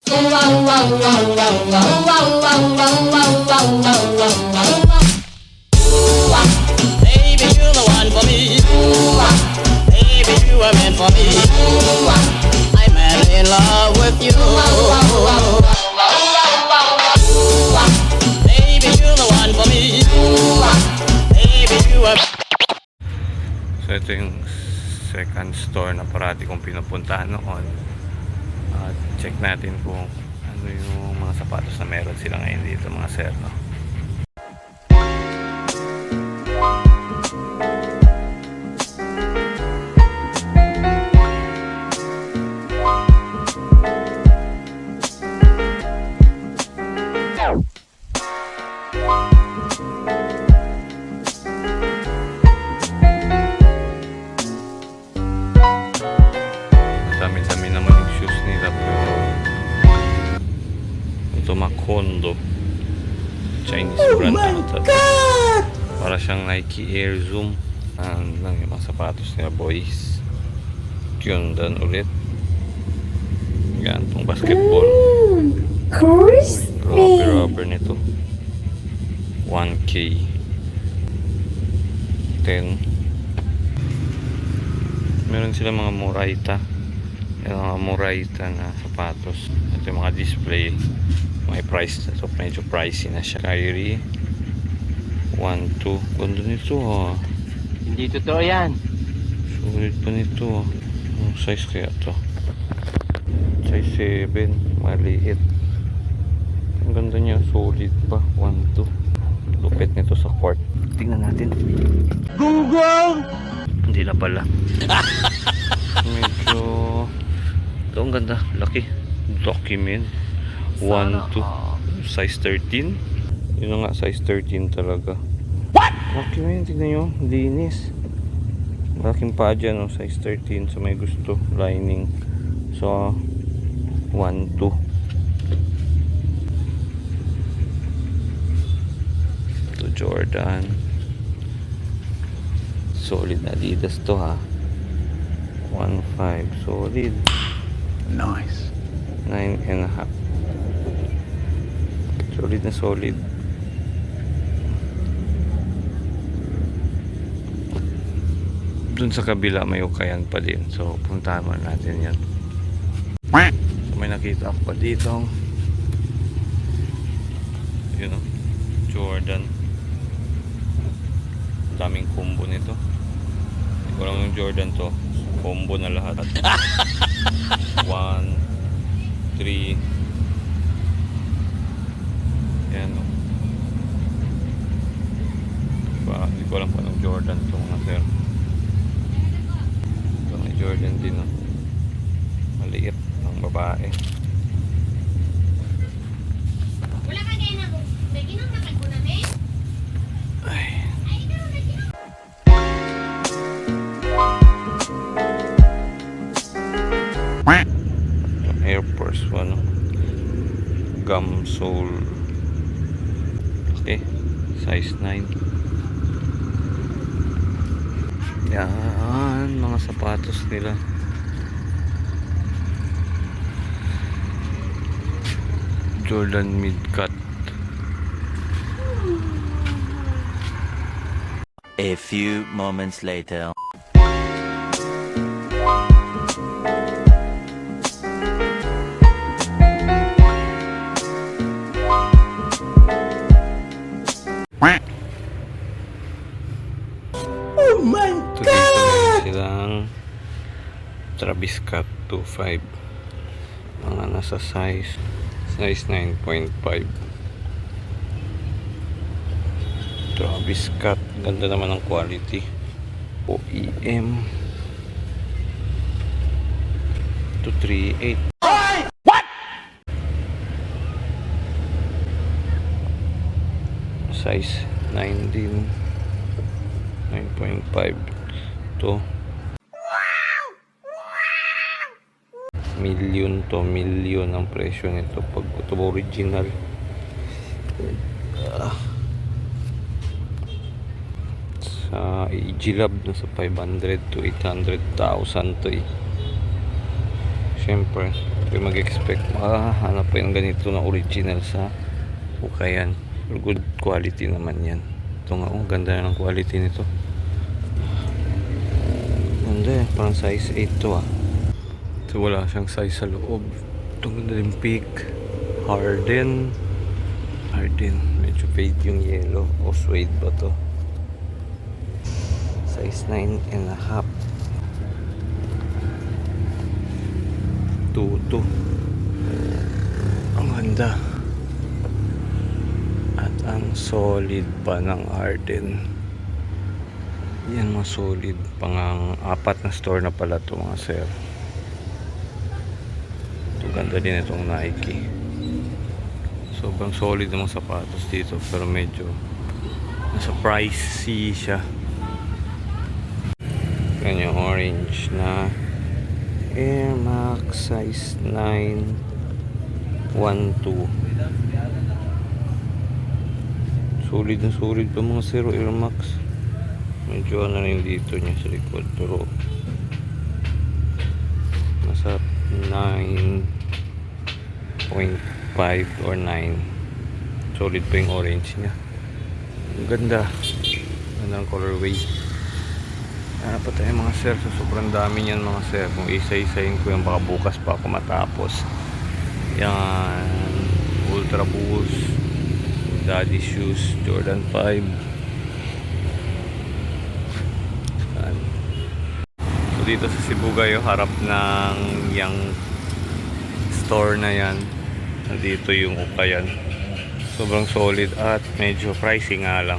Baby, you're the one for me. Baby, you are meant for me. I'm madly in love with you. Baby, you're the one for me. Baby, you are. So ito yung second store na parati kong pinupuntahan noon. At check natin kung ano yung mga sapatos na meron sila ngayon dito, mga sir, no? Dami-dami naman yung shoes nila, pero ito Macondo, Chinese brand ata. Para siyang Nike Air Zoom. Lang yung mga sapatos nila, boys. Kyundan ulit. Yan, itong basketball. Rubber nito. 1K 10. Meron sila mga Moraita. Yung mga Moraita na sapatos. Ito yung mga display. May price na so medyo pricey na siya. Kyrie 1, 2. Ganda nito, ha. Hindi totoo yan. Sulit pa nito, ha. Anong size kaya to? Size 7. Maliit. Ang ganda niya. Solid pa. 1, 2. Lupit nito sa court. Tingnan natin. Gunggong! Hindi na pala. Medyo ito ang ganda. Laki. Document 1, 2. Size 13. Yun nga, size 13 talaga. What? Okay man, tignan nyo. Linis. Malaking pa dyan, no? Size 13. So may gusto. Lining. So 1, 2. Ito Jordan. Solid na Adidas to, ha. 1.5. Solid. Nice. 9.5. Solid na solid. Dun sa kabila may ukayan pa din. So puntahan mo natin yan. So may nakita ako pa dito. Yun, know, Jordan. Daming combo nito. Hindi ko lang yung Jordan to. Combo na lahat. 1, 3. Yan, no. Hindi ko alam kung anong Jordan to, mga sir. Ito may Jordan din, no. Maliit ng babae. Wala ka din ako. May ginagawa ko na, eh. Ay. Air Force 1, no? Gum sole. Okay, size 9. Yan, mga sapatos nila. Jordan mid-cut. A few moments later. Oh my Ito dito meron silang Travis Scott 2.5. Mga nasa size 9.5. Travis Scott, ganda naman ng quality. OEM 238. What? Size 9 din. 9.5 to million ang presyo nito pag ito original. Sa AG Lab nasa 500 to 800,000 to, eh. syempre kung mag-expect makahanap pa yung ganito na original sa Ukayan. Pero good quality naman yan. Ito nga, oh, ganda na ng quality nito. Ganda eh, parang size 8 to ah. So wala siyang size sa loob. Ito ganda din peak. Harden, medyo fade yung yellow. O suede ba to? Size 9.5. 2. Ang ganda. At ang solid pa ng Arden. Yan, mga solid. Pang 4 na store na pala to mga sir. Ito ganda din itong Nike. Sobrang solid ng mga sapatos dito, pero medyo nasa pricey siya. Yan yung orange na Air Max size 9 1-2. Solid na solid pa mga zero Air Max. Medyo ano na yung dito niya sa likod, pero nasa 9.5 or 9. Solid pa yung orange niya. Ang ganda. Ganda ng colorway. Hanap pa tayo mga sir. So, sobrang dami niyan mga sir. Kung isa-isahin ko yung baka bukas pa ako matapos. Yan. Ultra Boost, Daddy Shoes, Jordan 5. Yan. So dito sa Sibugayo, harap ng yung store na yan. Nandito yung Ukayan. Sobrang solid at medyo pricey nga lang.